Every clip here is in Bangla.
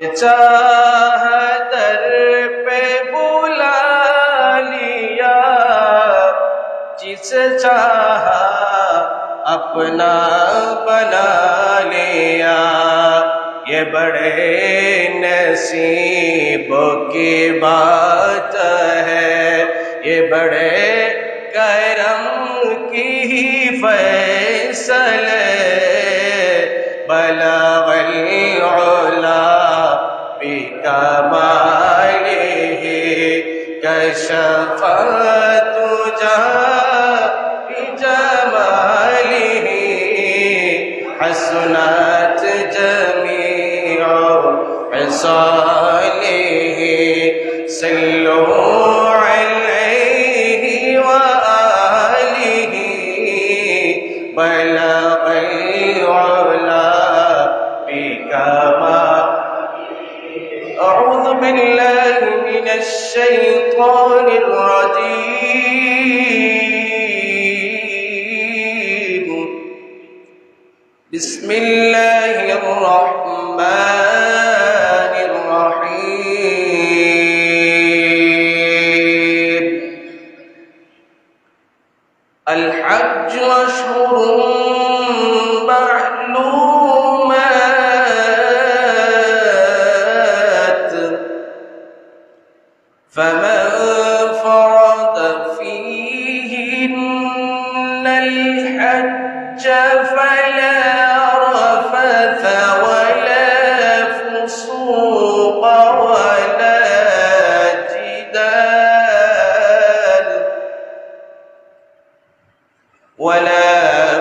चाहतर पे बुला लिया, जिस चाहा अपना बना लिया। ये बड़े नसीबों की बात है, ये बड़े करम की फैसले। बलगल उला बिकमालिही कशफा तुजा बिजमालिही हसनत जमीउ खिसालिही। सल्लू अलैहि व आलिही बलगल उला बिकमालिही। अऊज़ु बिल्लाहि मिनश शैतानिर रजीम। बिस्मिल्लाहिर रहमानिर रहीम। अल हज्ज अशहुरुम मअलूमात, फमन फरद फीहिन्नल हज्ज फला रफथ वला फुसूक वला जिदाल वला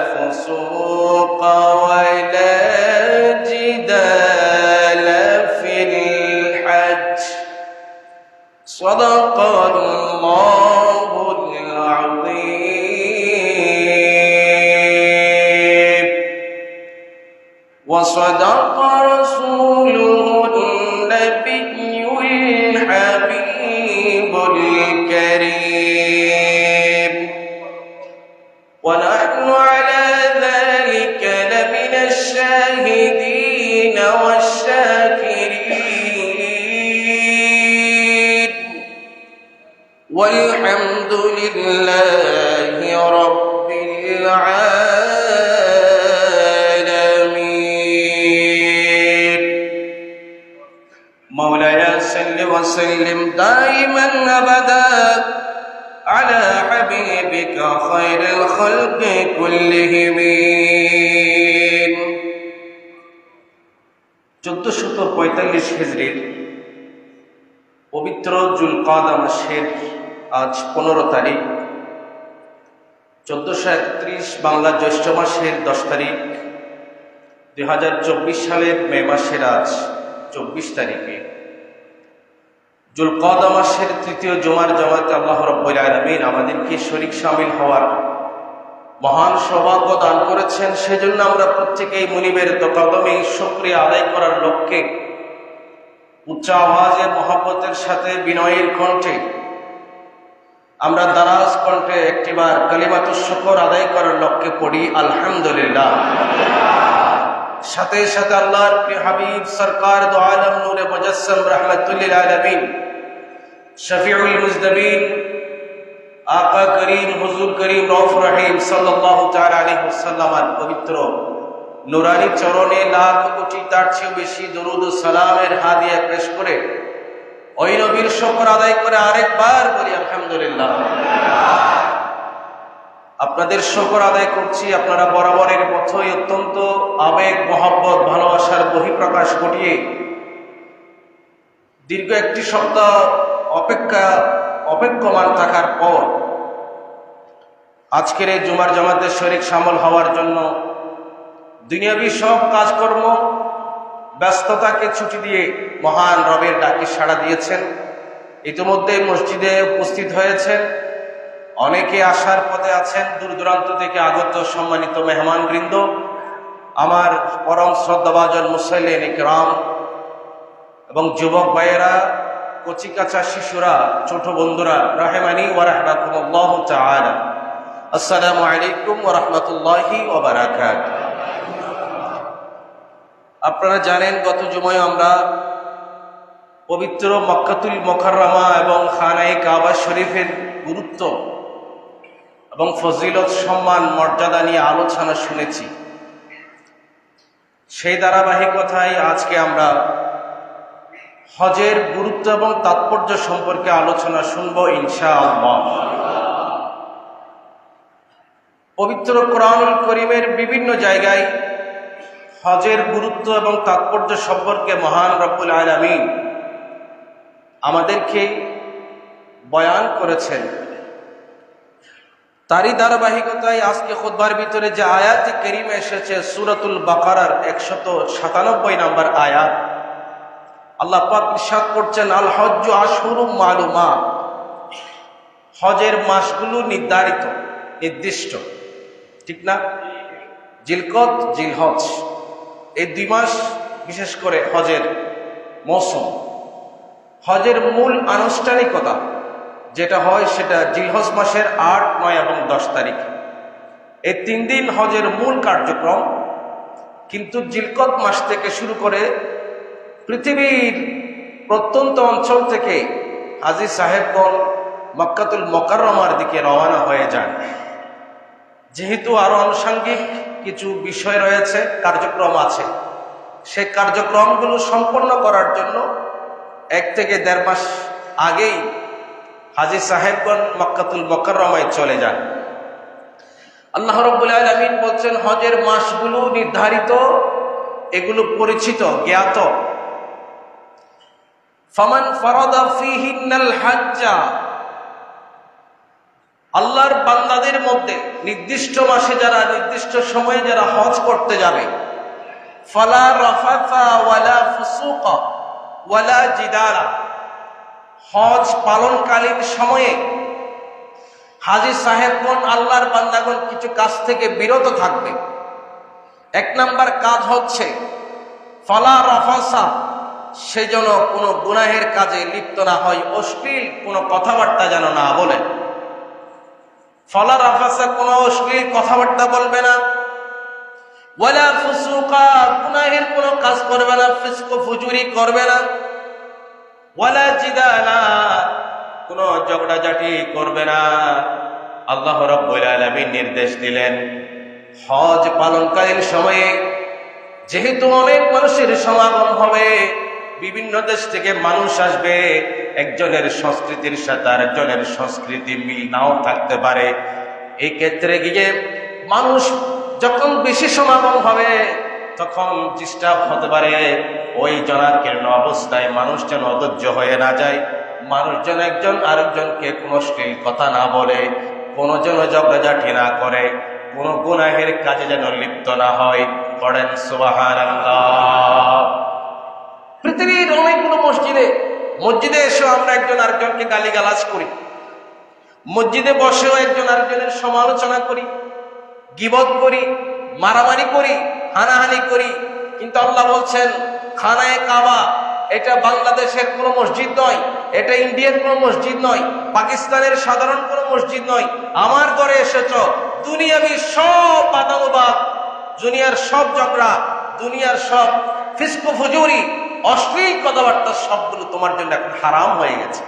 फुसूक वला जिदाल फिल हज्ज। सदक़ल्लाहुल अज़ीम व सदक़ रसूलुहुन नबियुल हबीबुल करीम। व नहनु अला ज़ालिका लमिनश शाहिदीन वश्शाकिरीन। वल्हम्दुलिल्लाहि रब्बिल आलमीन। मौलाया सल्लि व सल्लिम दाइमन अबदा अला हबीबिका खैरिल खल्क़ि कुल्लिहिम। 1445 হিজরির পবিত্র জুলকাদা মাসের আজ 15 তারিখ, 1431 বাংলা জ্যৈষ্ঠ মাসের 10 তারিখ, 2024 সালের মে মাসের আজ 24 তারিখে জুলকাদা মাসের তৃতীয় জুমার জামাতে আল্লাহ রাব্বুল আলামিন আমাদেরকে শরীক শামিল হওয়ার মহান সৌভাগ্য দান করেছেন। সেজন্য আমরা প্রত্যেকেই মুনিবের কদমে শুকরিয়া আদায় করার লক্ষ্যে উচ্চ আওয়াজে মহব্বতের সাথে বিনয়ের কণ্ঠে আমরা দারাজ কণ্ঠে একটিবার কালিমাতুশ শুকর আদায় করার লক্ষ্যে পড়ি আলহামদুলিল্লাহ। সাথে সাথে আল্লাহর প্রিয় হাবিব সরকার দো আলম নূরে মুজাসসাম রাহমাতুল লিল আলামিন শফিউল মুজনবিন আকা করিম হুজুর করিম রউফ রহিম সাল্লাল্লাহু তাআলা আলাইহি ওয়াসাল্লামের পবিত্র নুরানি চরণে লাখ কোটি তার চেয়ে বেশি দরুদ ও সালামের হাদিয়া পেশ করে ওই নবীর শুকর আদায় করে আরেকবার বলি আলহামদুলিল্লাহ। আপনাদের শুকর আদায় করছি, আপনারা বরাবরের মতোই অত্যন্ত আবেগ মহব্বত ভালোবাসার বহিঃপ্রকাশ ঘটিয়ে দীর্ঘ একটি সপ্তাহ অপেক্ষমান থাকার পর আজকের এই জুমার জামাতে শরীক শামিল হওয়ার জন্য দুনিয়াবি সব কাজকর্ম ব্যস্ততাকে ছুটি দিয়ে মহান রবের ডাকে সাড়া দিয়েছেন। ইতিমধ্যে মসজিদে উপস্থিত হয়েছেন, অনেকে আসার পথে আছেন, দূর দূরান্ত থেকে আগত সম্মানিত মেহমানবৃন্দ, আমার পরম শ্রদ্ধাভাজন মুসল্লিন ইকরাম এবং যুবক ভাইয়েরা, কচিকাচা শিশুরা, ছোট বন্ধুরা, রাহেমানি ওয়া রাহমাতুল্লাহ তাআলা, আসসালামু আলাইকুম ওয়া রাহমাতুল্লাহি ওয়া বারাকাতুহু। আপনারা জানেন গত জুমায় আমরা পবিত্র মক্কাতুল মুকাররমা এবং খানায়ে কাবা শরীফের গুরুত্ব এবং ফজিলত, সম্মান, মর্যাদা নিয়ে আলোচনা শুনেছি। সেই ধারাবাহিকতায় আজকে আমরা হজের গুরুত্ব এবং তাৎপর্য সম্পর্কে আলোচনা শুনবো ইনশাআল্লাহ। পবিত্র কোরআনুল কারীমের বিভিন্ন জায়গায় হজের গুরুত্ব এবং তাৎপর্য সম্পর্কে মহান রব্বুল আলামিন আমাদেরকে বয়ান করেছেন। তারই ধারাবাহিকতায় আজকে খুতবার ভিতরে যে আয়াতে কারীমা এসেছে সূরাতুল বাকারার 197 নম্বর আয়াত, আল্লাহ পাক ইরশাদ করছেন, আল হজ্জু আশহুরুম মালুমাত, হজের মাসগুলো নির্ধারিত, নির্দিষ্ট, ঠিক না? জিলকদ, জিলহজ, এই 2 মাস বিশেষ করে হজের মৌসুম। হজের মূল আনুষ্ঠানিকতা যেটা হয় সেটা জিলহজ মাসের 8, 9 এবং 10 তারিখ। এই 3 দিন হজের মূল কার্যক্রম। কিন্তু জিলকদ মাস থেকে শুরু করে পৃথিবীর প্রত্যন্ত অঞ্চল থেকে হাজী সাহেবগণ মক্কাতুল মুকাররমার দিকে রওনা হয়ে যান। যেহেতু আরো আনুষঙ্গিক কিছু বিষয় রয়েছে, কার্যক্রম আছে, সেই কার্যক্রমগুলো সম্পন্ন করার জন্য 1 থেকে 1.5 মাস আগেই হাজী সাহেবগণ মক্কাতুল মুকাররমায় চলে যান। আল্লাহ রাব্বুল আলামিন বলছেন, হজের মাসগুলো নির্ধারিত, এগুলো পরিচিত, জ্ঞাত। ফামান ফারাদা ফীহিন্নাল হাজ্জা, আল্লাহর বান্দাদের মধ্যে নির্দিষ্ট মাসে যারা, নির্দিষ্ট সময়ে যারা হজ করতে যাবে, ফালা রাফাথা ওয়ালা ফুসুকা ওয়ালা জিদালা, হজ পালনকালীন সময়ে হাজী সাহেবগণ, আল্লাহর বান্দাগণ কিছু কাজ থেকে বিরত থাকবে। 1 নাম্বার কাজ হচ্ছে ফালা রাফাসা, সেজন্য কোনো গুনাহের কাজে লিপ্ত না হয়, অশ্লীল কোনো কথাবার্তা যেন না বলে। ফালা রাফাসা, কোনো অশ্লীল কথাবার্তা বলবে না। ওয়ালা ফুসুকা, গুনাহের কোনো কাজ করবে না, ফিসক ফুজুরি করবে না। ওয়ালা জিদালা, কোনো ঝগড়াঝাটি করবে না। আল্লাহ রাব্বুল আলামিন নির্দেশ দিলেন, হজ পালনকালীন সময়ে যেহেতু অনেক মানুষের সমাগম হবে, বিভিন্ন দেশ থেকে মানুষ আসবে, একজনের সংস্কৃতির সাথে আরেকজনের সংস্কৃতি মিল নাও থাকতে পারে। এই ক্ষেত্রে গিয়ে মানুষ যখন বেশি সমাগম হবে তখন ডিস্টার্ব হতে পারে। ওই জনাকীর্ণ অবস্থায় মানুষ যেন অধৈর্য হয়ে না যায়, মানুষ যেন একজন আরেকজনকে কোনো অশ্লীল কথা না বলে, কোনো যেন ঝগড়াঝাটি না করে, কোনো গুনাহের কাজে যেন লিপ্ত না হয়। পড়েন সুবহানাল্লাহ। পৃথিবীর অনেকগুলো মসজিদে এসেও আমরা একজন আরেকজনকে গালিগালাজ করি, মসজিদে বসেও একজন আরেকজনের সমালোচনা করি, গীবত করি, মারামারি করি, হানাহানি করি। কিন্তু আল্লাহ বলছেন, খানায়ে কাবা এটা বাংলাদেশের কোনো মসজিদ নয়, এটা ইন্ডিয়ার কোনো মসজিদ নয়, পাকিস্তানের সাধারণ কোনো মসজিদ নয়। আমার ঘরে এসেছ, দুনিয়াবি সব বাদানুবাদ, দুনিয়ার সব ঝগড়া, দুনিয়ার সব ফিস্ক ফুজুরি, অশ্লীল কথাবার্তা সবগুলো তোমার জন্য এখন হারাম হয়ে গেছে।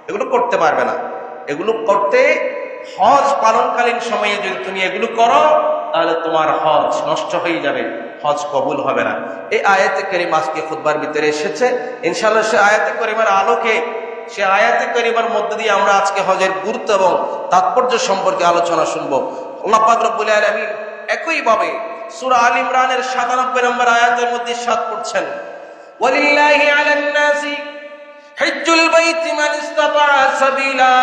এগুলো করতে পারবে না। এগুলো করতে, হজ পালনকালীন সময়ে যদি তুমি এগুলো করো তাহলে তোমার হজ নষ্ট হয়ে যাবে, হজ কবুল হবে না। এই আয়াতে কারিমা আজকে খুতবার ভিতরে এসেছে। ইনশাআল্লাহ সে আয়াতে কারিমার আলোকে, সে আয়াতে কারিমার মধ্যে দিয়ে আমরা আজকে হজের গুরুত্ব এবং তাৎপর্য সম্পর্কে আলোচনা শুনবো। আল্লাহ পাক রব্বুল আলামিন একইভাবে সূরা আল ইমরানের 97 নম্বর আয়াতের মধ্যে ইরশাদ করছেন, ওয়ালিল্লাহি আলান নাসি হিজ্জুল বাইতি মান ইসতাতা সাবিলা,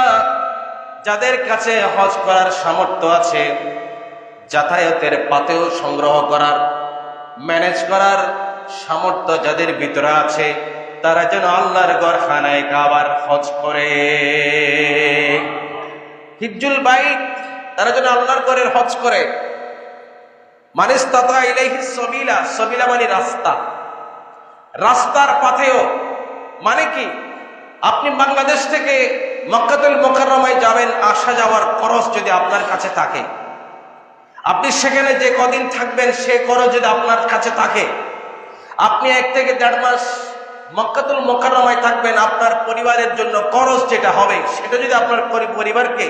যাদের কাছে হজ করার সামর্থ্য আছে, যাতায়াতের পাতেও সংগ্রহ করার, ম্যানেজ করার সামর্থ্য যাদের ভিতরে আছে, তারা যেন আল্লাহর ঘর খানায়ে কাবার হজ করে। হিজ্জুল বাইত, তারা যেন আল্লাহর ঘরের হজ করে। মান ইসতাতা ইলাইহি সাবিলা, সাবিলা মানে রাস্তা, রাস্তার পথেও, মানে কি আপনি বাংলাদেশ থেকে মক্কাতুল মুকাররমায় যাবেন, আসা যাওয়ার খরচ যদি আপনার কাছে থাকে, আপনি সেখানে যে কদিন থাকবেন সে খরচ যদি আপনার কাছে থাকে, আপনি 1 থেকে 1.5 মাস মক্কাতুল মুকাররমায় থাকবেন, আপনার পরিবারের জন্য খরচ যেটা হবে সেটা যদি আপনার পরিবারকে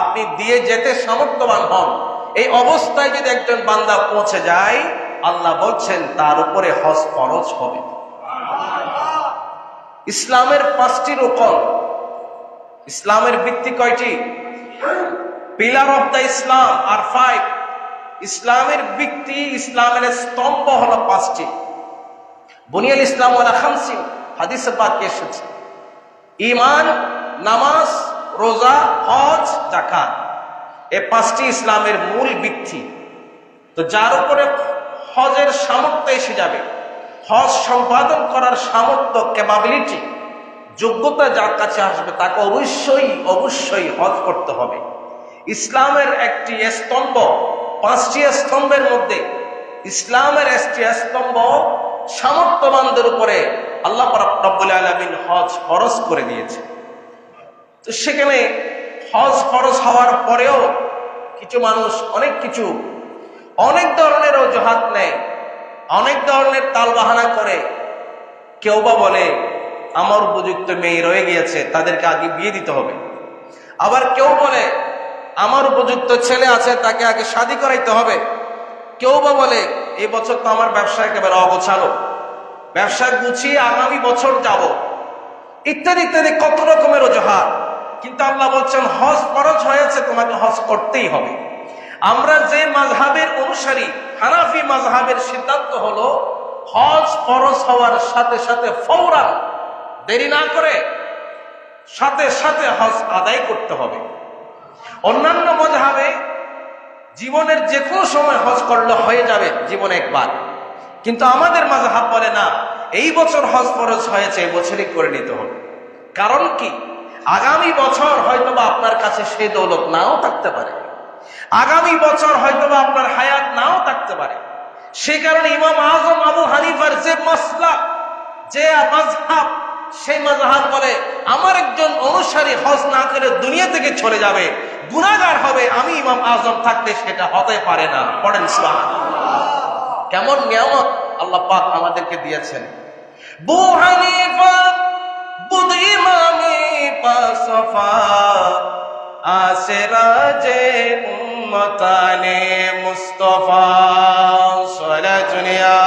আপনি দিয়ে যেতে সামর্থ্যবান হন, এই অবস্থায় যদি একজন বান্দা পৌঁছে যায়, আল্লাহ বলছেন তার উপরে হজ ফরজ হবে। ইসলামের 5টি রুকন। ইসলামের ভিত্তি কয়টি? পিলার অফ দ্য ইসলাম আর 5। ইসলামের ভিত্তি, ইসলামের স্তম্ভ হলো 5টি। বুনিয়াল ইসলাম ওয়ালা খামসিন, হাদিসে পাকে এসেছে। ঈমান, নামাজ, রোজা, হজ, যাকাত, এই 5টি ইসলামের মূল ভিত্তি। তো যার উপরে হজের সামর্থ্য এসে যাবে, হজ সম্পাদন করার সামর্থ্য, ক্যাপাবিলিটি, যোগ্যতা যার কাছে আসবে, তাকে অবশ্যই হজ করতে হবে। ইসলামের একটি স্তম্ভ, 5টি স্তম্ভের মধ্যে ইসলামের একটি স্তম্ভ সামর্থ্যবানদের উপরে আল্লাহ রাব্বুল আলামিন হজ ফরজ করে দিয়েছে। তো সেখানে হজ ফরজ হওয়ার পরেও কিছু মানুষ অনেক ধরনের অজুহাত নেয়, অনেক ধরনের তালবাহানা করে। কেউ বা বলে আমার উপযুক্ত মেয়ে রয়ে গিয়েছে, তাদেরকে আগে বিয়ে দিতে হবে। আবার কেউ বলে আমার উপযুক্ত ছেলে আছে, তাকে আগে শাদী করাইতে হবে। কেউ বা বলে এই বছর তো আমার ব্যবসা একেবারে অগোছালো, ব্যবসা গুছিয়ে আগামী বছর যাব, ইত্যাদি ইত্যাদি কত রকমের অজুহাত। কিন্তু আল্লাহ বলছেন হজ ফরজ হয়েছে, তোমাকে হজ করতেই হবে। আমরা যে মাযহাবের অনুসারী, হানাফি মাযহাবের সিদ্ধান্ত হলো হজ ফরজ হওয়ার সাথে সাথে ফৌরান, দেরি না করে সাথে সাথে হজ আদায় করতে হবে। অন্যান্য মাযহাবে জীবনের যে কোনো সময় হজ করলে হয়ে যাবে, জীবনে একবার। কিন্তু আমাদের মাযহাব বলে না, এই বছর হজ ফরজ হয়েছে, এই বছরই করে নিতে হবে। কারণ কি? আগামী বছর হয়তোবা আপনার কাছে সেই দৌলত নাও থাকতে পারে, আগামী বছর হয়তোবা আপনার হায়াত নাও থাকতে পারে। সেই কারণে ইমাম আজম আবু হানিফার যে মাসলাক, যে মাযহাব, সেই মাযহাব বলে আমার একজন অনুসারী হজ না করে দুনিয়া থেকে চলে যাবে, গুনাহগার হবে, আমি ইমাম আজম থাকতে সেটা হতে পারে না। পড়েন সুবহানাল্লাহ। কেমন নিয়ামত আল্লাহ পাক আমাদেরকে দিয়েছেন। বু হানিফা বুদ ইমামে পাসফা আসরাজে উম্মতানে মুস্তাফা সালাতুন ইয়া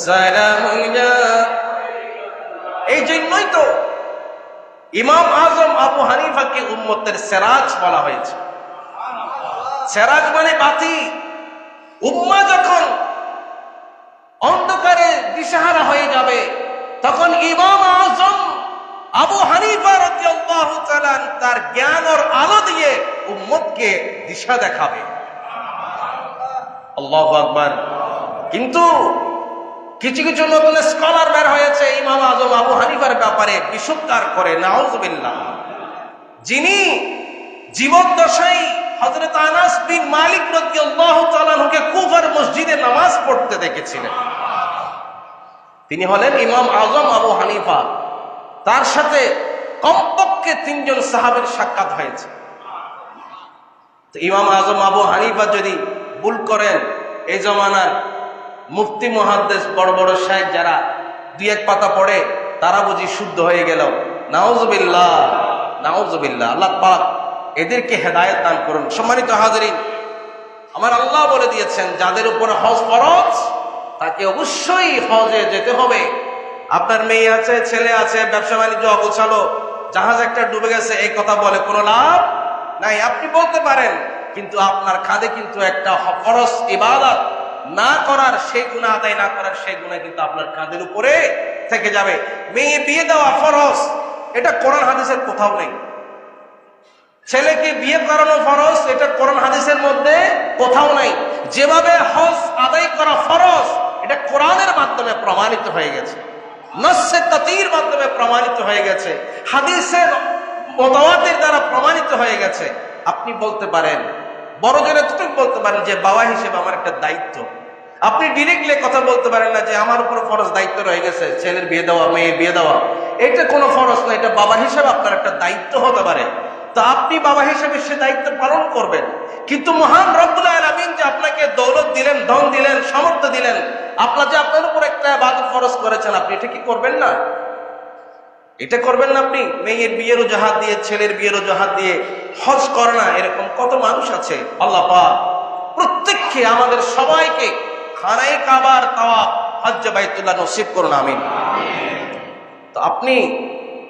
সালামুন ইয়া। এই জন্যই তো ইমাম আজম আবু হানিফাকে উম্মতের সিরাজ বলা হয়েছে। সিরাজ মানে বাতি। উম্মাহ যখন অন্ধকারে দিশাহারা হয়ে যাবে, তখন ইমাম আজম আবু হানিফা রাদিয়াল্লাহু তাআলা তার জ্ঞান আর আলো দিয়ে উম্মতকে দিশা দেখাবে। আল্লাহু আকবার। কিন্তু কিছু কিছু নতুন স্কলার বের হয়েছে ইমাম আজম আবু হানিফার ব্যাপারে বিশুদ্ধার করে, নাউজুবিল্লাহ। যিনি জীবদ্দশায় হযরত আনাস বিন মালিক রাদিয়াল্লাহু তাআলা কে কুফার মসজিদে নামাজ পড়তে দেখেছিলেন, তিনি হলেন ইমাম আজম আবু হানিফা। তার সাথে কমপক্ষে 3 জন সাহাবীর সাক্ষাৎ হয়েছে। তো ইমাম আজম আবু হানিফা যদি ভুল করেন, এই জমানার মুফতি মুহাদ্দিস বড় বড় শায়েখ যারা 2-1 পাতা পড়ে, তারা বুঝি শুদ্ধ হয়ে গেল। নাউজুবিল্লাহ, নাউজুবিল্লাহ। আল্লাহ পাক এদেরকে হেদায়েত দান করুন। সম্মানিত হাজিরিন, আমার আল্লাহ বলে দিয়েছেন যাদের উপর হজ ফরজ, তাকে অবশ্যই হজে যেতে হবে। আপনার মেয়ে আছে, ছেলে আছে, ব্যবসা বাণিজ্য অগোছালো, জাহাজ একটা ডুবে গেছে, এই কথা বলে কোনো লাভ নাই। আপনি বলতে পারেন, কিন্তু আপনার কাঁধে কিন্তু একটা ফরজ ইবাদত না করার, সেই গুনাহ আদায় না করার সেই গুনাহ কিন্তু আপনার কাঁধের উপরে থেকে যাবে। মেয়ে বিয়ে দেওয়া ফরজ, এটা কোরআন হাদিসের কোথাও নেই। ছেলেকে বিয়ে করানো ফরজ, এটা কোরআন হাদিসের মধ্যে কোথাও নাই। যেভাবে হজ আদায় করা ফরজ, এটা কোরআনের মাধ্যমে প্রমাণিত হয়ে গেছে, নসে তাতির মাধ্যমে প্রমাণিত হয়ে গেছে, হাদিসের মুতাওয়াতির দ্বারা প্রমাণিত হয়ে গেছে। আপনি বলতে পারেন, বড় জোরে এতটুকু বলতে পারেন যে বাবা হিসেবে আমার একটা দায়িত্ব। আপনি ডিরেক্টলি কথা বলতে পারেন না যে আমার উপর ফরজ দায়িত্ব রয়ে গেছে ছেলের বিয়ে দেওয়া, মেয়ে বিয়ে দেওয়া। এটা কোনো ফরজ না, এটা বাবা হিসেবে আপনার একটা দায়িত্ব হতে পারে। তো আপনি বাবা হিসেবে সে দায়িত্ব পালন করবেন। কিন্তু মহান রব্বুল আলামিন যে আপনাকে দৌলত দিলেন, ধন দিলেন, সামর্থ্য দিলেন, আপনার উপর একটা ইবাদত ফরজ করেছেন, আপনি এটা কি করবেন না? এটা করবেন না? আপনি মেয়ের বিয়ের ওজাহাত দিয়ে, ছেলের বিয়ের ওজাহাত দিয়ে হজ করে না, এরকম কত মানুষ আছে। আল্লাহ পাক প্রত্যেককে, আমাদের সবাইকে খানায়ে কাবার তাওয়াফ, হজ্জ বাইতুল্লাহ নসিব করুন, আমিন। তো আপনি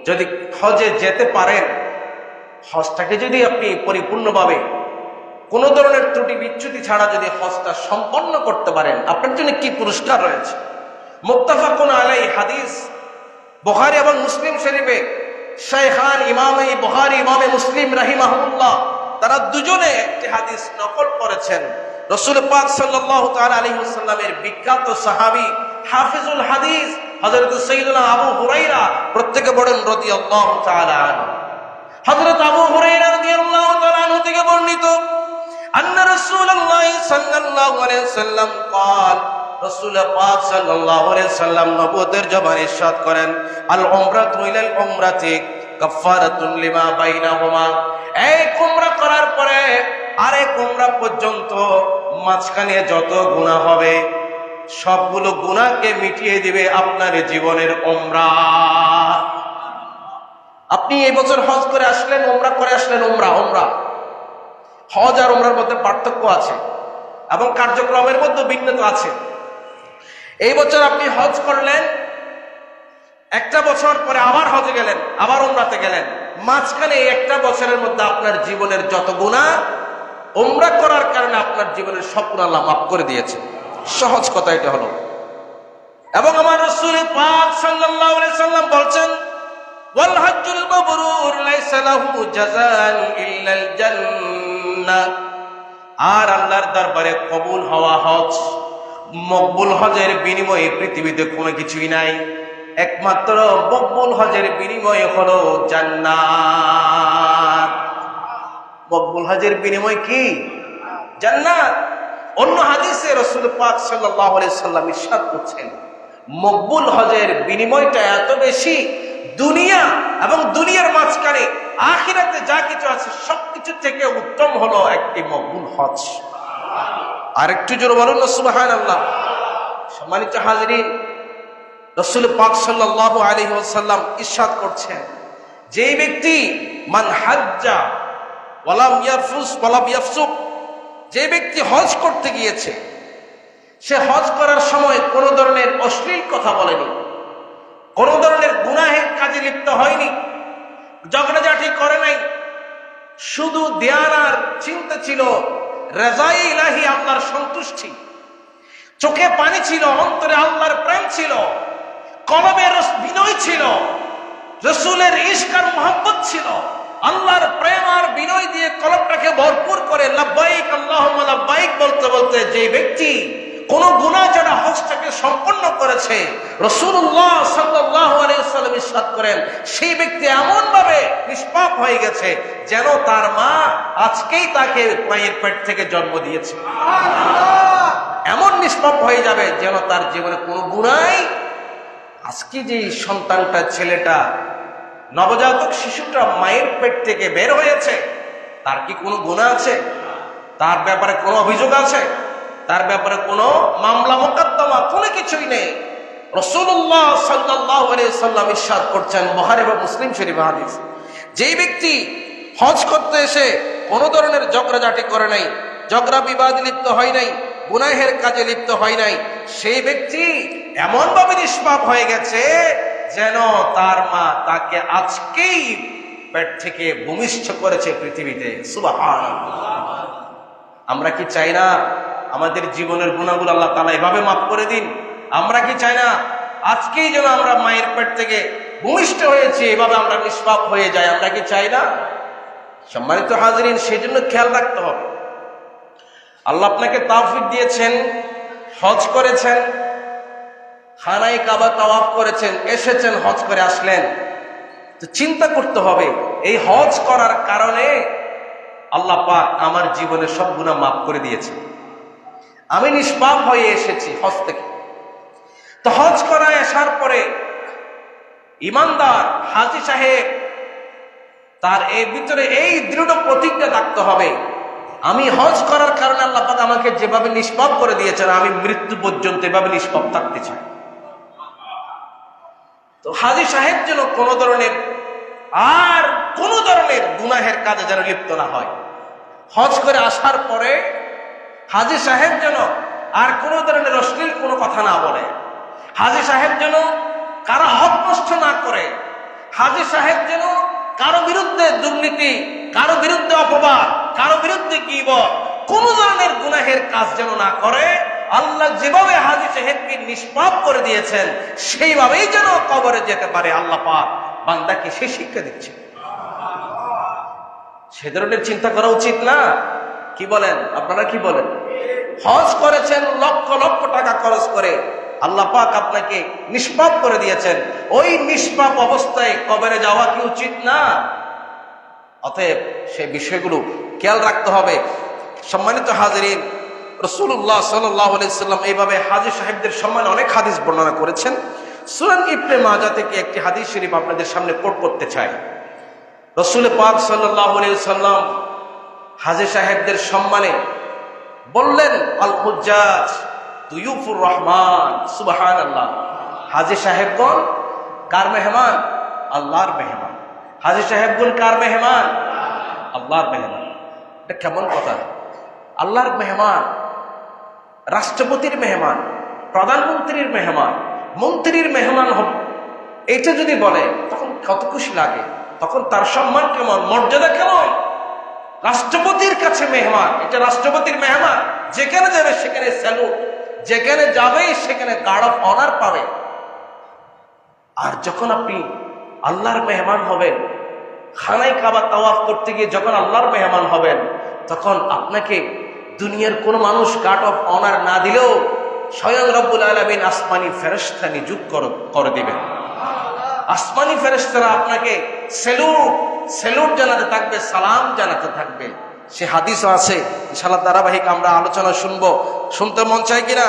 যদি হজে যেতে পারেন, হজটাকে যদি আপনি পরিপূর্ণভাবে কোনো ধরনের ত্রুটি বিচ্যুতি ছাড়া যদি হজটা সম্পন্ন করতে পারেন, আপনার জন্য কি পুরস্কার রয়েছে। মুত্তাফাকুন আলাইহি হাদিস, বুখারী এবং মুসলিম শরীফে শাইখান ইমামে বুখারী ইমামে মুসলিম রাহিমাহুল্লাহ তারা দুজনে একটি হাদিস নকল করেছেন। রাসূল পাক সাল্লাল্লাহু তাআলা আলাইহি ওয়াসাল্লামের বিখ্যাত সাহাবী হাফিজুল হাদিস হযরত সাইয়্যিদুনা আবু হুরায়রা, প্রত্যেকে বলেন রাদিয়াল্লাহু তাআলা আনহু। হযরত আবু হুরায়রা রাদিয়াল্লাহু তাআলা আনহু থেকে বর্ণিত, আন্না রাসূলুল্লাহ সাল্লাল্লাহু আলাইহি ওয়াসাল্লাম قال, রাসূল পাক সাল্লাল্লাহু আলাইহি ওয়াসাল্লাম নবুয়তের জবানে ইরশাদ করেন, আল উমরাতু ইলাল উমরাতি কাফারাতুন লিমা বাইনাহুমা। এক উমরা করার পরে আরেক উমরা পর্যন্ত মাঝখানে যত গুনাহ হবে সবগুলো গুনাহকে মিটিয়ে দিবে আপনার জীবনের উমরা। আপনি এই বছর হজ করে আসলেন, উমরা করে আসলেন, উমরা হজ আর উমরার মধ্যে পার্থক্য আছে এবং কার্যক্রমের মধ্যে ভিন্নতা আছে। এই বছর আপনি হজ করলেন, একটা বছর পরে আবার হজে গেলেন, আবার উমরাতে গেলেন, মাঝখানে এই একটা বছরের মধ্যে আপনার জীবনের যত গুনাহ, উমরা করার কারণে আপনার জীবনের সব গুনাহ আল্লাহ মাফ করে দিয়েছে। সহজ কথা এটা হলো। এবং আমার রাসূল পাক সাল্লাল্লাহু আলাইহি সাল্লাম বলছেন, ওয়াল হজ্জুল মাবরুর লাইসা লাহু জাযান ইল্লাল জান্নাহ। আর আল্লাহর দরবারে কবুল হওয়া হজ, মকবুল হজের বিনিময়ে পৃথিবীতে কোনো কিছুই নাই, একমাত্র মকবুল হজের বিনিময়ে হলো জান্নাত। মকবুল হজের বিনিময় কি? জান্নাত। অন্য হাদিসে রাসূল পাক সাল্লাল্লাহু আলাইহি সাল্লাম ইরশাদ করছেন, মকবুল হজের বিনিময়টা এত বেশি, দুনিয়া এবং দুনিয়ার মাঝখানে আখিরাতে যা কিছু আছে সবকিছু থেকে উত্তম হলো একটি মকবুল হজ। আর একটু জোরে বলুন না সুবহানাল্লাহ। সম্মানিত হাজরিন, রাসূল পাক সাল্লাল্লাহু আলাইহি ওয়াসাল্লাম ইরশাদ করছেন, যেই ব্যক্তি মান হাজ্জা ওয়ালাম ইয়ারফুস ওয়ালাম ইয়াফসুক, যে ব্যক্তি হজ করতে গিয়েছে, সে হজ করার সময় কোনো ধরনের অশ্লীল কথা বলেনি, কোনো ধরনের গুনাহের কাজে লিপ্ত হয়নি, ঝগড়াঝাটি করে নাই, শুধু ধ্যান আর চিন্তা ছিল রাজায়ে ইলাহি, আল্লাহর সন্তুষ্টি। চোখে পানি ছিল, অন্তরে আল্লাহর প্রেম ছিল, কলবে বিনয় ছিল, রাসূলের ইশক আর মুহাব্বত ছিল। আল্লাহর প্রেম আর বিনয় দিয়ে কলবটাকে ভরপুর করে লাব্বাইক আল্লাহুম্মা লাব্বাইক বলতে বলতে যে ব্যক্তি কোন গুনাহ ছাড়া হজটাকে সম্পন্ন করেছে, রাসূলুল্লাহ সাল্লাল্লাহু আলাইহি ওয়াসাল্লাম ইরশাদ করেন, সেই ব্যক্তি এমন ভাবে নিষ্পাপ হয়ে গেছে যেন তার মা আজকেই তাকে মায়ের পেট থেকে জন্ম দিয়েছে। এমন নিষ্পাপ হয়ে যাবে যেন তার জীবনে কোনো গুনাহই, আজকে যে সন্তানটা, ছেলেটা, নবজাতক শিশুটা মায়ের পেট থেকে বের হয়েছে, তার কি কোনো গুনাহ আছে? তার ব্যাপারে কোনো অভিযোগ আছে? তার ব্যাপারে কোনো মামলা মোকদ্দমা কোনো কিছুই নেই। রাসূলুল্লাহ সাল্লাল্লাহু আলাইহি সাল্লাম ইরশাদ করছেন, বুখারী এবং মুসলিম শরীফ হাদিস, যেই ব্যক্তি হজ করতে এসে কোনো ধরনের ঝগড়াঝাটি করে নাই, ঝগড়া বিবাদে লিপ্ত হয় নাই, গুনাহের কাজে লিপ্ত হয় নাই, সেই ব্যক্তি এমন ভাবে নিষ্পাপ হয়ে গেছে যেন তার মা তাকে আজকেই পেট থেকে ভূমিষ্ঠ করেছে পৃথিবীতে। সুবহানাল্লাহ। আমরা কি চাই না আমাদের জীবনের গুনাহগুলো আল্লাহ তাআলা এভাবে মাফ করে দিন? আমরা কি চাই না আজকেই যেন আমরা মায়ের পেট থেকে ভূমিষ্ঠ হয়েছি, এভাবে আমরা নিষ্পাপ হয়ে যাই? আমরা কি চাই না? সম্মানিত হাজরিন, সেজন্য খেয়াল রাখতে হবে। আল্লাহ আপনাকে তাওফিক দিয়েছেন, হজ করেছেন, খানায়ে কাবা তাওয়াফ করেছেন, এসেছেন, হজ করে আসলেন, তো চিন্তা করতে হবে এই হজ করার কারণে আল্লাহ পাক আমার জীবনে সব গুনাহ মাফ করে দিয়েছে, আমি নিষ্পাপ হয়ে এসেছি হজ থেকে। তো হজ করায় আসার পরে ইমানদার হাজী সাহেব তার এই ভিতরে এই দৃঢ় প্রতিজ্ঞা থাকতে হবে, আমি হজ করার কারণে আল্লাহ পাক আমাকে যেভাবে নিষ্পাপ করে দিয়েছেন, আমি মৃত্যু পর্যন্ত এভাবে নিষ্পাপ থাকতে চাই। তো হাজী সাহেব যেন কোনো ধরনের গুনাহের কাজে যেন লিপ্ত না হয়। হজ করে আসার পরে হাজী সাহেব যেন আর কোনো ধরনের অশ্লীল কোনো কথা না বলে, হাজী সাহেব যেন কারো হক নষ্ট না করে, হাজী সাহেব যেন কারো বিরুদ্ধে দুর্নীতি, কারো বিরুদ্ধে অপবাদ, কারো বিরুদ্ধে গীবত, কোন ধরনের গুনাহের কাজ যেন না করে। আল্লাহ যেভাবে হাজী সাহেবকে নিষ্পাপ করে দিয়েছেন সেইভাবেই যেন কবরে যেতে পারে। আল্লাহ পাক বান্দাকে সেই শিক্ষা দিচ্ছে। সে ধরনের চিন্তা করা উচিত না? কি বলেন আপনারা, কি বলেন? হজ করেছেন লক্ষ লক্ষ টাকা খরচ করে, আল্লাহ পাক আপনাকে নিষ্পাপ করে দিয়েছেন, ওই নিষ্পাপ অবস্থায় কবরে যাওয়া কি উচিত না? অতএব সেই বিষয়গুলো খেয়াল রাখতে হবে। সম্মানিত হাজিরিন, রাসূলুল্লাহ সাল্লাল্লাহু আলাইহি সাল্লাম এইভাবে হাজী সাহেবদের সম্মানে অনেক হাদিস বর্ণনা করেছেন। সুনান ইবনে মাজাহ থেকে একটি হাদিস শরীফ আপনাদের সামনে কোট করতে চাই। রাসূল পাক সাল্লাল্লাহু আলাইহি সাল্লাম হাজী সাহেবদের সম্মানে বললেন, আল হুজ্জাজ দুয়ুফুর রহমান। সুবহানাল্লাহ। হাজী সাহেবগণ কার মেহমান? আল্লাহর মেহমান। হাজী সাহেবগণ কার মেহমান? আল্লাহর মেহমান। এটা কেমন কথা? আল্লাহর মেহমান, রাষ্ট্রপতির মেহমান, প্রধানমন্ত্রীর মেহমান, মন্ত্রীর মেহমান হবে, এটা যদি বলে তখন কত খুশি লাগে, তখন তার সম্মান কেমন, মর্যাদা কেমন। রাষ্ট্রপতির কাছে মেহমান, এটা রাষ্ট্রপতির মেহমান, যেখানে যাবে সেখানে স্যালুট, যেখানে যাবে সেখানে গার্ড অফ অনার পাবে। আর যখন আপনি আল্লাহর মেহমান হবেন, খানায় কাবা তাওয়াফ করতে গিয়ে যখন আল্লাহর মেহমান হবেন, তখন আপনাকে দুনিয়ার কোনো মানুষ গার্ড অফ অনার না দিলেও স্বয়ং রব্বুল আলামিন আসমানি ফেরেশতা নিযুক্ত করে দিবেন। আসমানি ফেরেশতারা আপনাকে স্যালুট জানাতে থাকবে, সালাম জানাতে থাকবে। সে হাদিসও আছে, ইনশাআল্লাহ ধারাবাহিক আমরা আলোচনা শুনবো। শুনতে মন চাই কিনা?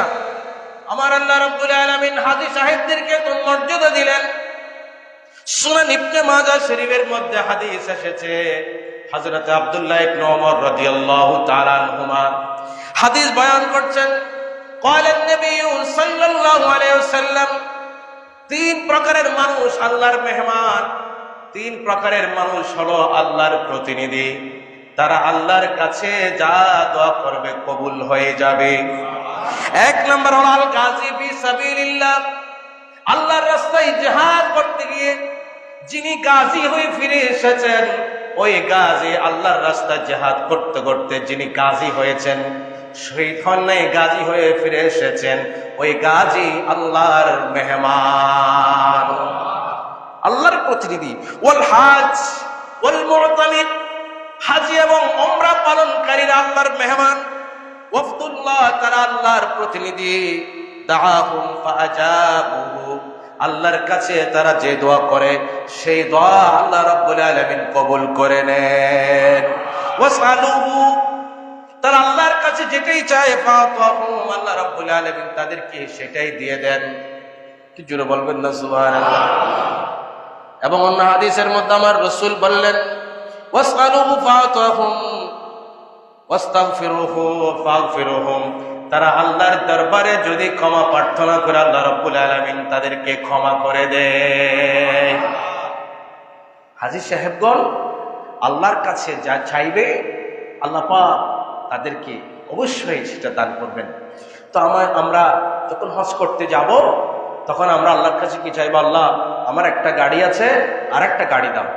আমার আল্লাহ রাব্বুল আলামিন হাজী সাহেবদেরকে কোন মর্যাদা দিলেন। সুনান ইবনে মাজাহ শরীফের মধ্যে হাদিস এসেছে, হযরত আব্দুল্লাহ ইবনে ওমর রাদিয়াল্লাহু তাআলা আনহুমা হাদিস বয়ান করছেন, ক্বালা নবী সাল্লাল্লাহু আলাইহি ওয়াসাল্লাম, তিন প্রকারের মানুষ আল্লাহর মেহমান, তিন প্রকারের মানুষ হলো আল্লাহর প্রতিনিধি। তারা আল্লাহর কাছে যা দোয়া করবে কবুল হয়ে যাবে। এক নম্বর হলো আল গাজী ফি সাবিলিল্লাহ, আল্লাহর রাস্তায় জিহাদ করতে গিয়ে যিনি গাজী হয়ে ফিরে এসেছেন, ওই গাজী আল্লাহর রাস্তায় জিহাদ করতে করতে যিনি গাজী হয়েছেন, শহীদ হন নাই, গাজী হয়ে ফিরে এসেছেন, ওই গাজী আল্লাহর মেহমান, আল্লাহর প্রতিনিধি। ওয়াল হাজ ওয়াল মুতামির, হাজি এবং উমরা পালনকারীরা আল্লাহর মেহমান। ওয়াফদুল্লাহ, তারা আল্লাহর প্রতিনিধি। দাআহুম ফাআজাবুহু, আল্লাহর কাছে তারা যে দোয়া করে সেই দোয়া আল্লাহ রাব্বুল আলামিন কবুল করে নেন। ওয়াসআলুহু, তারা আল্লাহর কাছে যেটাই চায়, ফাতাহু, আল্লাহ রাব্বুল আলামিন তাদেরকে সেটাই দিয়ে দেন। কি জোরে বলবেন না সুবহানাল্লাহ। এবং অন্য হাদিসের মধ্যে আমার রাসূল বললেন, ওয়াসআলুহু ফাতাহুম ওয়াস্তাগফিরুহু ফাগফিরুহুম, তারা আল্লাহর দরবারে যদি ক্ষমা প্রার্থনা করে আল্লাহ রাব্বুল আলামিন তাদেরকে ক্ষমা করে দেয়। হাজী সাহেবগণ আল্লাহর কাছে যা চাইবে আল্লাহ পাক তাদেরকে অবশ্যই সেটা দান করবেন। তো আমরা যখন হজ করতে যাব তখন আমরা আল্লাহর কাছে কি চাইবো? আল্লাহ আমার একটা গাড়ি আছে, আর একটা গাড়ি দাও।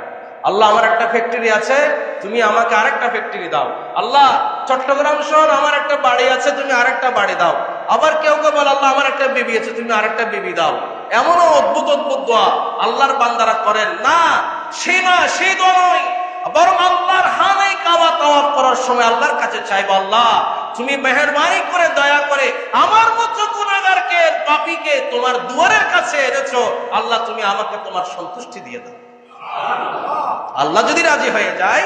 আল্লাহ আমার একটা ফ্যাক্টরি আছে, তুমি আমাকে আরেকটা ফ্যাক্টরি দাও। আল্লাহ চট্টগ্রাম শহর আমার একটা বাড়ি আছে, তুমি আরেকটা বাড়ি দাও। আবার কেউ কেউ বলে আল্লাহ আমার একটা বিবি আছে, তুমি আরেকটা বিবি দাও। এমনও অদ্ভুত অদ্ভুত দোয়া আল্লাহর বান্দারা করেন না। সেই দোয়া নয়, বরং আল্লাহর খানায় কাবা তাওয়াফ করার সময় আল্লাহর কাছে চাইবো, আল্লাহ তুমি মেহেরবানি করে দয়া করে আমার মতো গুনাহগারকে, পাপীকে তোমার দুয়ারের কাছে এনেছো, আল্লাহ তুমি আমাকে তোমার সন্তুষ্টি দিয়ে দাও। আল্লাহ যদি রাজি হয়ে যায়,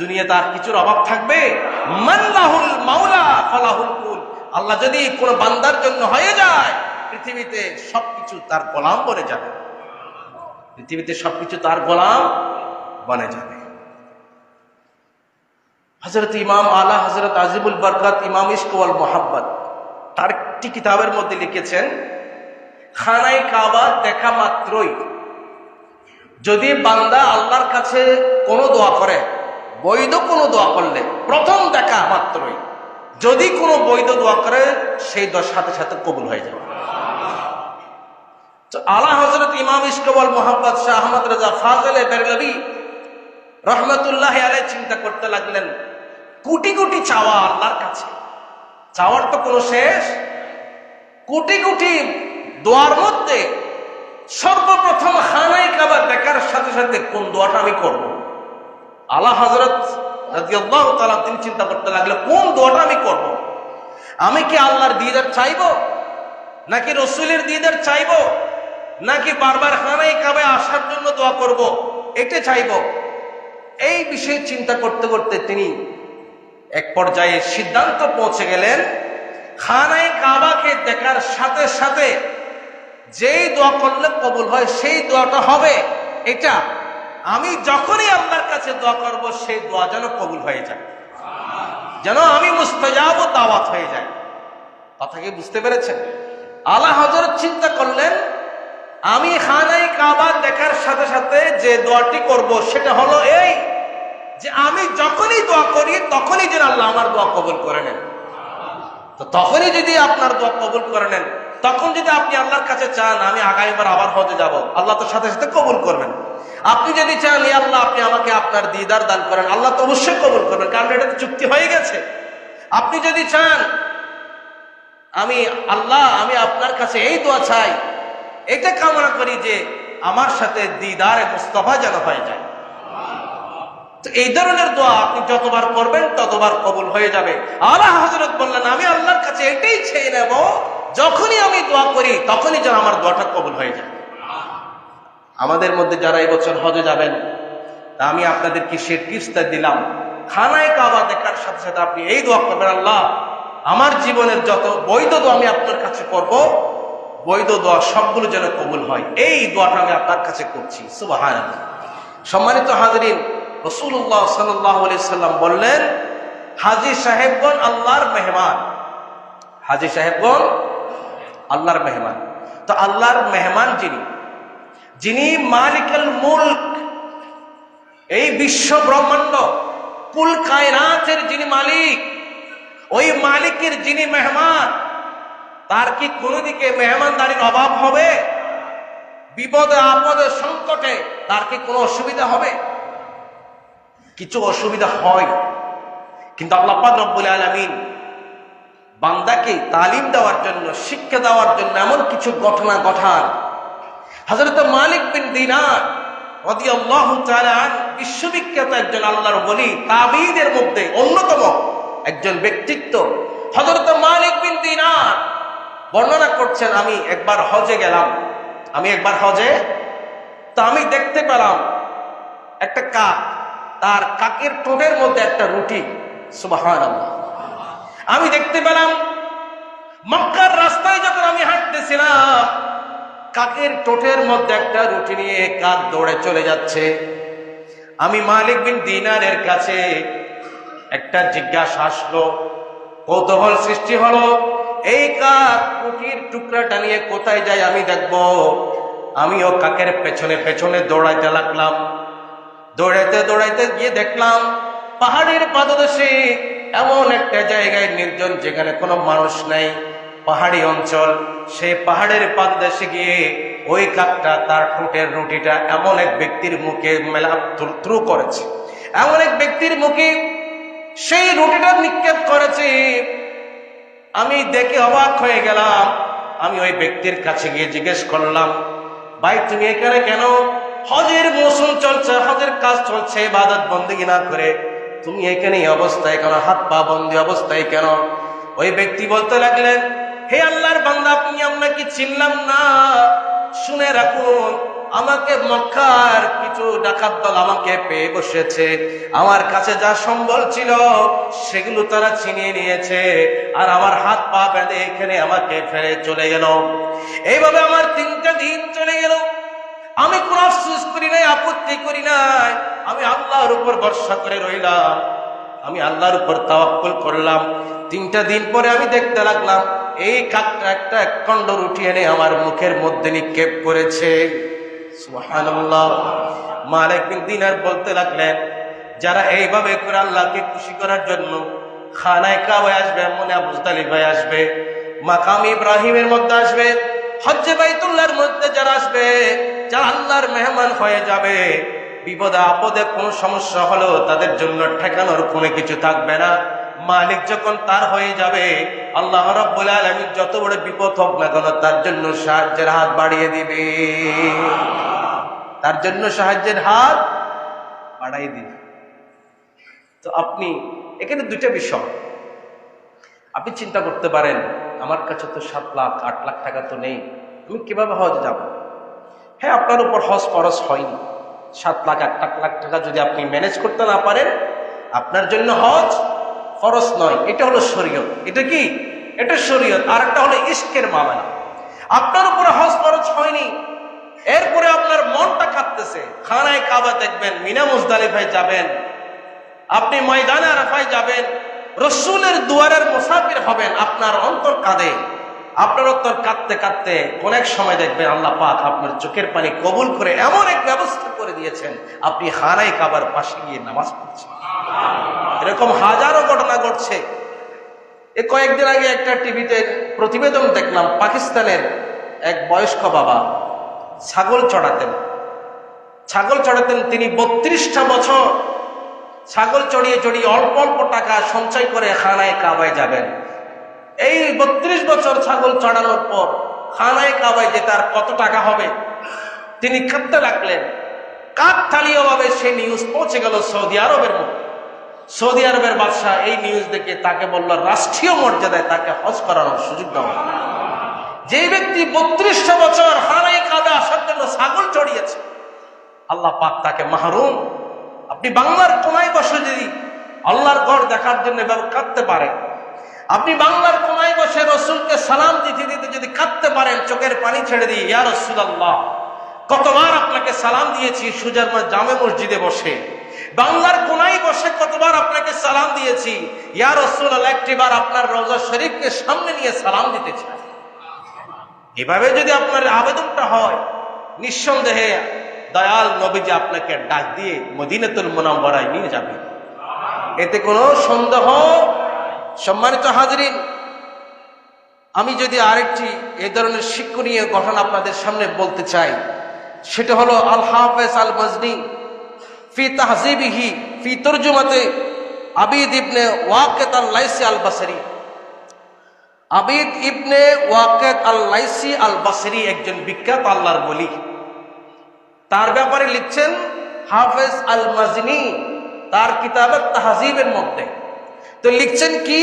দুনিয়াতে আর কিছুর অভাব থাকবে? মাল্লাহুল মাওলা ফালাহুল কুল, আল্লাহ যদি কোন বান্দার জন্য হয়ে যায়, পৃথিবীতে সবকিছু তার গোলাম বনে যাবে, পৃথিবীতে সবকিছু তার গোলাম বনে যাবে। হযরত ইমাম আলা হযরত আজিবুল বরকত ইমাম ইশক ওয়াল মুহাব্বত তার একটি কিতাবের মধ্যে লিখেছেন, খানায়ে কাবা দেখা মাত্রই যদি বান্দা আল্লাহর কাছে কোনো দোয়া করে, বৈধ কোনো দোয়া করলে প্রথম দেখা মাত্রই যদি কোনো বৈধ দোয়া করে, সেই দোয়ার সাথে সাথে কবুল হয়ে যাবে। তো আলা হযরত ইমাম ইশক ওয়াল মুহাব্বত শাহ আহমদ রাজা ফাজলে বেরলভী রহমতুল্লাহ আলাইহি চিন্তা করতে লাগলেন, কোটি কোটি চাওয়া আল্লাহর কাছে, চাওয়ার তো কোনো শেষ, কোটি কোটি দোয়ার মধ্যে সর্বপ্রথম খানায়ে কাবা দেখার সাথে সাথে কোন দোয়াটা আমি করব? আলা হযরত রাদিয়াল্লাহু তাআলা তিনি চিন্তা করতে লাগলেন, কোন দোয়াটা আমি করব? আমি কি আল্লাহর দিদার চাইবো, নাকি রাসূলের দিদার চাইবো, নাকি বারবার খানায়ে কাবায় আসার জন্য দোয়া করব, এটা চাইবো? এই বিষয়ে চিন্তা করতে করতে তিনি এক পর্যায়ে সিদ্ধান্ত পৌঁছে গেলেন, খানায়ে কাবাকে দেখার সাথে সাথে যেই দোয়া করলে কবুল হয় সেই দোয়াটা হবে। এটা আমি যখনই আল্লাহর কাছে দোয়া করব, সেই দোয়া যেন কবুল হয়ে যায়, যেন আমি মুস্তাজাব ও দাওয়াত হয়ে যায়। কথা কি বুঝতে পেরেছেন? আলা হযরত চিন্তা করলেন, আমি খানায়ে কাবা দেখার সাথে সাথে যে দোয়াটি করব সেটা হলো এই, যে আমি যখনই দোয়া করি তখনই যেন আল্লাহ আমার দোয়া কবুল করে নেন। তো তখনই যদি আপনার দোয়া কবুল করে নেন, তখন যদি আপনি আল্লাহর কাছে চান আমি আগামীবার আবার হজে যাব, আল্লাহ তো সাথে সাথে কবুল করবেন। আপনি যদি চান ইয়া আল্লাহ আপনি আমাকে আপনার দিদার দান করেন, আল্লাহ তো অবশ্যই কবুল করবেন, কারণ এটা তো চুক্তি হয়ে গেছে। আপনি যদি চান আমি আল্লাহ আমি আপনার কাছে এই দোয়া চাই, এটা কামনা করি যে আমার সাথে দিদারে মুস্তাফা যেন হয়ে যায়, তো এই ধরনের দোয়া আপনি যতবার করবেন ততবার কবুল হয়ে যাবে। আলা হযরত বললেন, আমি আল্লাহর কাছে এটাই চেয়ে নেব, যখনই আমি দোয়া করি তখনই যেন আমার দোয়াটা কবুল হয়ে যায়। আমাদের মধ্যে যারা এই বছর হজে যাবেন, আমি আপনাদেরকে সে টিপসটা দিলাম, খানায়ে কাবা দেখার সাথে সাথে আপনি এই দোয়া করবেন, আল্লাহ আমার জীবনের যত বৈধ দোয়া আমি আপনার কাছে করব, বৈধ দোয়া সবগুলো যেন কবুল হয়, এই দোয়াটা আমি আপনার কাছে করছি। সুবহানাল্লাহ। সম্মানিত হাজরিন, রাসূলুল্লাহ সাল্লাল্লাহু আলাইহি সাল্লাম বললেন, হাজী সাহেবগণ আল্লাহর মেহমান, হাজী সাহেবগণ আল্লাহর মেহমান। তো আল্লাহর মেহমান যিনি, যিনি মালিকুল মুলক, এই বিশ্ব ব্রহ্মাণ্ড কুল কায়নাতের যিনি মালিক, ওই মালিকের যিনি মেহমান, তার কি কোনো দিকে মেহমানদারির অভাব হবে? বিপদে আপদে সংকটে তার কি কোনো অসুবিধা হবে? কিছু অসুবিধা হয়, কিন্তু আল্লাহ পাক রব্বুল আলামিন বান্দাকে তালিম দেওয়ার জন্য, শিক্ষা দেওয়ার জন্য এমন কিছু ঘটনা ঘটান। হযরত মালিক বিন দিনার রাদিয়াল্লাহু তাআলা আনহু বিশ্ববিখ্যাত একজন আল্লাহর ওলি, তাবিঈদের মধ্যে অন্যতম একজন ব্যক্তিত্ব। হযরত মালিক বিন দিনার বর্ণনা করছেন, আমি একবার হজে গেলাম, তো আমি দেখতে পেলাম একটা কাক, তার কাকের ঠোঁটের মধ্যে একটা রুটি। সুবহানাল্লাহ। আমি দেখতে পেলাম মক্কার রাস্তায় যখন আমি হাঁটতেছিলাম, কাকের ঠোঁটের মধ্যে একটা রুটি নিয়ে কাক দৌড়ে চলে যাচ্ছে। আমি মালিক বিন দিনারের কাছে একটা জিজ্ঞাসা আসলো, কৌতূহল সৃষ্টি হলো, এই কাক রুটির টুকরাটা নিয়ে কোথায় যায় আমি দেখবো। আমিও কাকের পেছনে পেছনে দৌড়াইতে লাগলাম। দৌড়াইতে দৌড়াইতে গিয়ে দেখলাম পাহাড়ের পাদদেশে এমন একটা জায়গায় নির্জন, যেখানে কোনো মানুষ নাই, পাহাড়ি অঞ্চল। সেই পাহাড়ের পাদদেশে গিয়ে ওই কাকটা তার ঠোঁটের রুটিটা এমন এক ব্যক্তির মুখে থ্রু করেছে, এমন এক ব্যক্তির মুখে সেই রুটিটা নিক্ষেপ করেছে। আমি দেখে অবাক হয়ে গেলাম। আমি ওই ব্যক্তির কাছে গিয়ে জিজ্ঞেস করলাম, ভাই তুমি এখানে কেন? হজের মৌসুম চলছে, হজের কাজ চলছে, ইবাদত বন্দেগী না করে তুমি এখানে এই অবস্থায় কেন, হাত পা বন্দি অবস্থায় কেন? ওই ব্যক্তি বলতে লাগলেন, হে আল্লাহর বান্দা, আপনি আপনাকে চিনলাম না, শুনে রাখুন, আমাকে মক্কার কিছু ডাকাত দল আমাকে পেয়ে বসেছে, আমার কাছে যা সম্বল ছিল সেগুলো তারা ছিনিয়ে নিয়েছে, আর আমার হাত পা বেঁধে এখানে আমাকে ফেলে চলে গেল। এইভাবে আমার 3টা দিন চলে গেল। আমি কোন আফসোস করি নাই, আপত্তি করি নাই, আমি আল্লাহর উপর ভরসা করে রইলাম। আমি আল্লাহর উপর তাওয়াক্কুল করলাম। 3টা দিন পরে আমি দেখতে লাগলাম এই কাকটা একটা কন্ডর উঠিয়ে এনে আমার মুখের মধ্যে নিক্ষেপ করেছে। সুবহানাল্লাহ। মালিক বিন দিনার বলতে লাগলেন, যারা এইভাবে করে আল্লাহকে খুশি করার জন্য খানায় কাবায় আসবে, মনে মুজদালিফায় আসবে, মাকাম ইব্রাহিমের মধ্যে আসবে, হজ্জে বাইতুল্লাহর মধ্যে যারা আসবে, যারা আল্লাহর মেহমান হয়ে যাবে, বিপদে আপদে কোন সমস্যা হলো তাদের জন্য ঠেকানোর কোনো কিছু থাকবে না। মালিক যখন তার হয়ে যাবে, আল্লাহ রাব্বুল আলামিন যত বড় বিপদ হোক না কেন তার জন্য সাহায্যের হাত বাড়িয়ে দিবে, তার জন্য সাহায্যের হাত বাড়াই দিবে। তো আপনি এখানে 2টা বিষয় আপনি চিন্তা করতে পারেন, আমার কাছে তো 7 লাখ 8 লাখ টাকা তো নেই, আমি কিভাবে হজে যাব? হ্যাঁ, আপনার উপর হজ ফরজ হয়নি। 7 লাখ 8 লাখ টাকা যদি আপনি ম্যানেজ করতে না পারেন, আপনার জন্য হজ ফরজ নয়। এটা হলো শরীয়ত। এটা কি? এটা শরীয়ত। আর একটা হলো ইশকের মামলা। আপনার উপরে হজ ফরজ হয়নি, এরপরে আপনার মনটা কাঁদতেছে, খানায় কাবা দেখবেন, মিনা মুজদালিফায় যাবেন, আপনি ময়দানে আরাফায় যাবেন, রসুলের দুয়ারের মুসাফির হবেন, আপনার অন্তর কাঁদে। আপনার অন্তর কাঁদতে কাঁদতে অনেক সময় দেখবেন আল্লাহ পাক আপনার চোখের পানি কবুল করে এমন এক ব্যবস্থা করে দিয়েছেন, আপনি খানায় কাবার পাশে গিয়ে নামাজ পড়ছেন। এরকম হাজারো ঘটনা ঘটছে। এই কয়েকদিন আগে একটা টিভিতে প্রতিবেদন দেখলাম, পাকিস্তানের এক বয়স্ক বাবা ছাগল চড়াতেন। তিনি 32টা বছর ছাগল চড়িয়ে চড়িয়ে অল্প অল্প টাকা সঞ্চয় করে খানায় কাবায় যাবেন। এই 32 বছর ছাগল চড়ানোর পর খানায় কাবায় যেতে আর কত টাকা হবে তিনি কাঁদতে লাগলেন। কাকতালীয় ভাবে সেই নিউজ পৌঁছে গেল সৌদি আরবের মধ্যে। সৌদি আরবের বাদশাহ এই নিউজ দেখে তাকে বলল, রাষ্ট্রীয় মর্যাদায় তাকে হজ করানোর সুযোগ দেওয়া। যে ব্যক্তি 32টা বছর খানায় কাবা আসার জন্য ছাগল চড়িয়েছে, আল্লাহ পাক তাকে মাহরুম। আপনি বাংলার কোনায় বসে যদি আল্লাহর ঘর দেখার জন্য এভাবে কাঁদতে পারেন, আপনি বাংলার কোনায় বসে রসুলকে সালাম দিতে দিতে যদি কাঁদতে পারেন, চোখের পানি ছেড়ে দিয়ে, ইয়া রাসূলুল্লাহ, কতবার আপনাকে সালাম দিয়েছি সুজার জামে মসজিদে বসে, বাংলার কোনায় বসে কতবার আপনাকে সালাম দিয়েছি, ইয়া রাসূলুল্লাহ, একটিবার আপনার রওজা শরীফকে সামনে নিয়ে সালাম দিতে চাই। এভাবে যদি আপনার আবেদনটা হয়, নিঃসন্দেহে দয়াল নবীজি আপনাকে ডাক দিয়ে মদিনাতুল মুনাওয়ারায় নিয়ে যাবে, এতে কোনো সন্দেহ। সম্মানিত হাজরিন, আমি যদি আরেকটি এই ধরনের শিক্ষণীয় ঘটনা আপনাদের সামনে বলতে চাই, সেটা হলো আল হাফেজ আল মাজনি ফি তাহজিবিহি ফি তরজুমাতে আবিদ ইবনে ওয়াকিদ আল লাইসি আল বসরি। আবিদ ইবনে ওয়াকিদ আল লাইসি আল বসরি একজন বিখ্যাত আল্লাহর ওলি। তার ব্যাপারে লিখছেন হাফেজ আল মাজনি তার কিতাবে তাহজিবের মধ্যে। তো লিখছেন কি,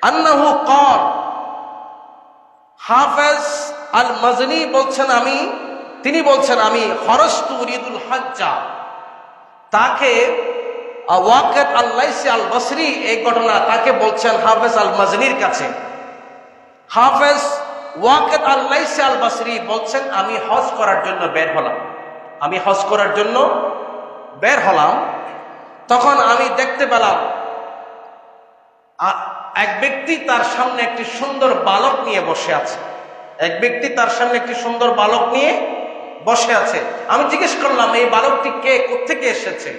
আন্নাহু ক্বাল, হাফেজ আল মাজনি বলছেন, তিনি বলছেন আমি খরজতু উরিদুল হজ্জা। তাকে ওয়াকিদ আল লাইসি আল বসরি এই ঘটনা তাকে বলছেন হাফেজ আল মাজনির কাছে। হাফেজ ওয়াকিদ আল লাইসি আল বসরি বলছেন, আমি হজ করার জন্য বের হলাম, তখন আমি দেখতে পেলাম এক ব্যক্তি তার সামনে একটি সুন্দর বালক নিয়ে বসে আছে। আমি জিজ্ঞেস করলাম, এই বালকটি কে, কোত্থেকে এসেছে?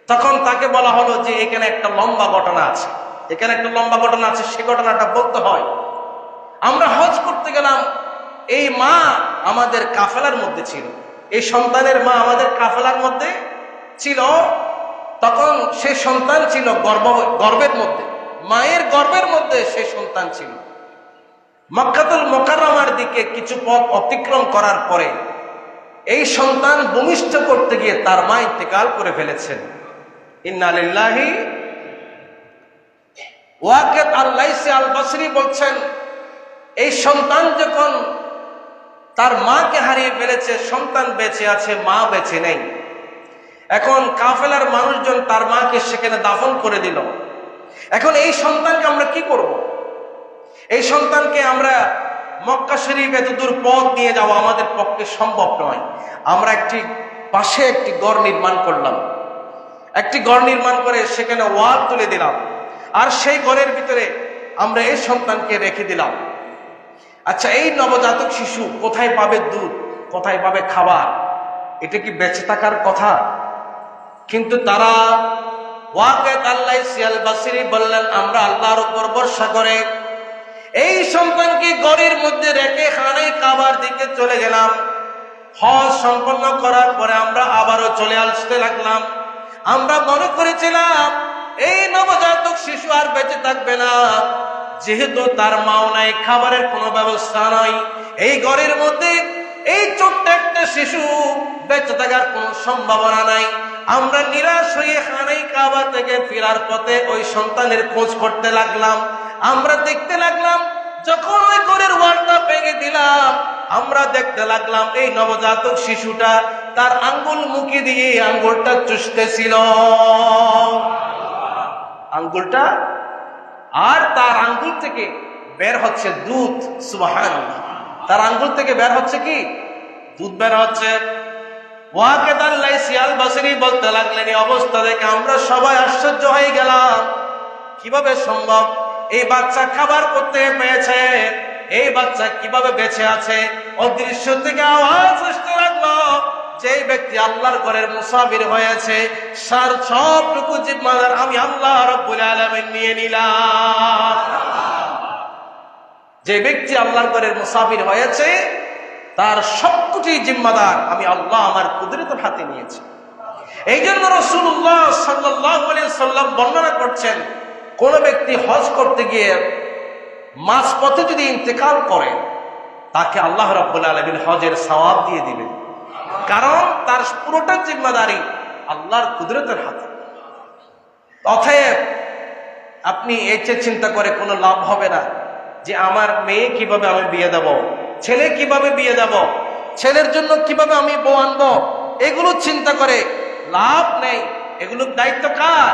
তখন তাকে বলা হলো যে এখানে একটা লম্বা ঘটনা আছে, সে ঘটনাটা বলতে হয়। আমরা হজ করতে গেলাম, এই মা আমাদের কাফেলার মধ্যে ছিল, এই সন্তানের মা আমাদের কাফেলার মধ্যে ছিল। তখন সে সন্তান ছিল গর্ভের মধ্যে, মায়ের গর্ভের মধ্যে সে সন্তান ছিল। মক্কাতুল মুকাররমার দিকে কিছু পথ অতিক্রম করার পরে এই সন্তান ভূমিষ্ঠ করতে গিয়ে তার মা ইন্তেকাল করে ফেলেছেন। ইন্না লিল্লাহি। ওয়াকিদ আল লাইসি আল বসরি বলছেন, এই সন্তান যখন তার মাকে হারিয়ে ফেলেছে, সন্তান বেঁচে আছে, মা বেঁচে নেই। এখন কাফেলার মানুষজন তার মাকে সেখানে দাফন করে দিল। এখন এই সন্তানকে আমরা কি করব? এই সন্তানকে আমরা মক্কা শরীফ এত দূর পথ নিয়ে যাওয়া আমাদের পক্ষে সম্ভব নয়। আমরা পাশে একটি ঘর নির্মাণ করলাম। একটি ঘর নির্মাণ করে সেখানে ওয়াল তুলে দিলাম, আর সেই ঘরের ভিতরে আমরা এই সন্তানকে রেখে দিলাম। আচ্ছা, এই নবজাতক শিশু কোথায় পাবে দুধ, কোথায় পাবে খাবার? এটা কি বেঁচে থাকার কথা? কিন্তু তারা ওয়াকেত আল্লাহ সিয়াল বাসিরি বললেন, আমরা আল্লাহর উপর ভরসা করে এই সন্তানকে ঘরের মধ্যে রেখে খানায় কাবার দিকে চলে গেলাম। হজ সম্পন্ন করার পরে আমরা আবারও চলে আসতে লাগলাম। আমরা মনে করেছিলাম এই নবজাতক শিশু আর বেঁচে থাকবে না, যেহেতু তার মাও নাই, খাবারের কোনো ব্যবস্থা নাই, এই ঘরের মধ্যে এই ছোট্ট একটা শিশু বেঁচে থাকার কোনো সম্ভাবনা নাই। আমরা নিরাশ হয়ে খানায় কাবা থেকে ফেরার পথে ওই সন্তানের খোঁজ করতে লাগলাম। আমরা দেখতে লাগলাম, যখন ওই ঘরের ওয়ালটা ভেঙে দিলাম, আমরা দেখতে লাগলাম এই নবজাতক শিশুটা তার আঙ্গুল মুখে দিয়ে আঙ্গুলটা চুষতেছিল, আঙ্গুলটা, আর তার আঙ্গুল থেকে বের হচ্ছে দুধ। সুবহানাল্লাহ, তার আঙ্গুল থেকে বের হচ্ছে কি? দুধ বের হচ্ছে। ওয়াকেদ আল্লাহ সিয়াল বাসরি বলতে লাগলেন, এই অবস্থা দেখে আমরা সবাই আশ্চর্য হয়ে গেলাম, কিভাবে সম্ভব? এই বাচ্চা খাবার করতে পেয়েছে, এই বাচ্চা কিভাবে বেঁচে আছে? অদৃশ্য থেকে আওয়াজ আসতে লাগলো, যে ব্যক্তি আল্লাহর ঘরের মুসাফির হয়েছে সার সবটুকু জিম্মাদার আমি আল্লাহ রাব্বুল আলামিন নিয়ে নিলাম। যে ব্যক্তি আল্লাহর ঘরের মুসাফির হয়েছে তার সবকটি জিম্মাদার আমি আল্লাহ আমার কুদরতের হাতে নিয়েছি। এই জন্য রাসূলুল্লাহ সাল্লাল্লাহু আলাইহি সাল্লাম বর্ণনা করছেন, কোন ব্যক্তি হজ করতে গিয়ে মাঝপথে যদি ইন্তেকাল করে, তাকে আল্লাহ রাব্বুল আলামিন হজের সওয়াব দিয়ে দিবেন, কারণ তার পুরোটা জিম্মাদারি আল্লাহর কুদরতের হাতে। অতএব আপনি এই চিন্তা করে কোনো লাভ হবে না যে আমার মেয়ে কিভাবে আমি বিয়ে দেব, ছেলে কিভাবে বিয়ে দেব, ছেলের জন্য কিভাবে আমি বউ আনবো, এগুলো চিন্তা করে লাভ নেই। এগুলোর দায়িত্ব কার?